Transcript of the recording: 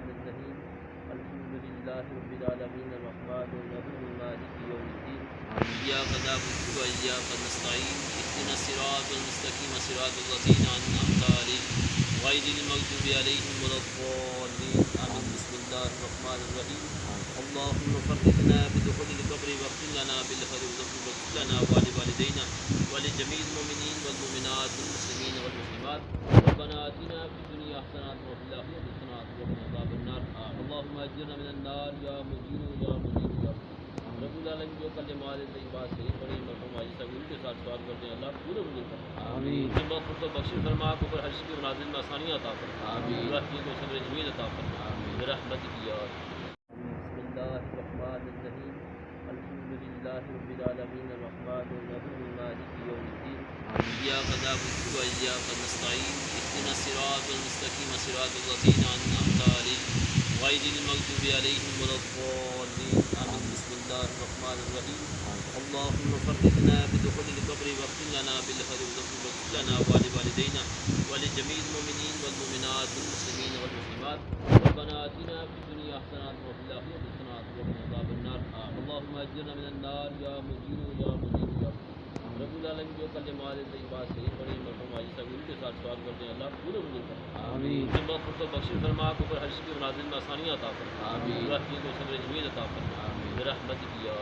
الرحمن الرحيم الحمد لله رب العالمين الرحمن الرحيم مالك يوم الدين إياك نعبد وإياك نستعين اهدنا الصراط المستقيم صراط الذين أنعمت عليهم غير المغضوب عليهم ولا الضالين آمين. بسم الله الرحمن الرحيم اللهم فرحنا بدخول القبر واغفر لنا بالخير واغفر لنا ولوالدينا ولجميع المؤمنين والمؤمنات والمسلمين والمسلمات. ربنا آتنا في الدنيا حسنة وفي الآخرة حسنة وقنا عذاب النار. اللهم اجرنا من النار يا مجير يا مجير يا رب العالمین. جو کلمات طیبات صحیح پڑھے مرحوم حاجی صاحب ان کے ساتھ سوال کرتے ہیں اللہ پورے منظور فرما. آمین. مغفرت کو بخش فرما کو پر ہر چیز کی منازل میں آسانیاں عطا فرما. آمین. رحمت کو صبر جمیل عطا فرما. آمین. برحمتک یا بسم اللہ الرحمن الرحیم الحمد للہ رب العالمین الرحمن الرحیم مالک یوم الدین ایاک نعبد وإیاک نستعین اهدنا الصراط المستقیم صراط الذین أنعمت علیہم غیر المغضوب علیہم ولا الضالین آمین. بسم اللہ الرحمن الرحیم اللهم فرحنا بدخول القبر واغفر لنا بالخير واغفر لنا ولوالدينا ولجميع المؤمنين والمؤمنات والمسلمين والمسلمات. ربنا آتنا في الدنيا حسنة وفي الآخرة حسنة وقنا عذاب النار. اللهم اجرنا من النار يا مجير يا مجير يا رب العالمین. جو کلمات طیبات صحیح پڑھے مرحوم حاجی صاحب ان کے ساتھ سوال کرتے ہیں اللہ پورے منظور فرما. آمین. مغفرت کو بخش فرما کو پر ہر چیز کی منازل میں آسانیاں عطا فرما. آمین. رحمت کو صبر جمیل عطا فرما. آمین. برحمتک یا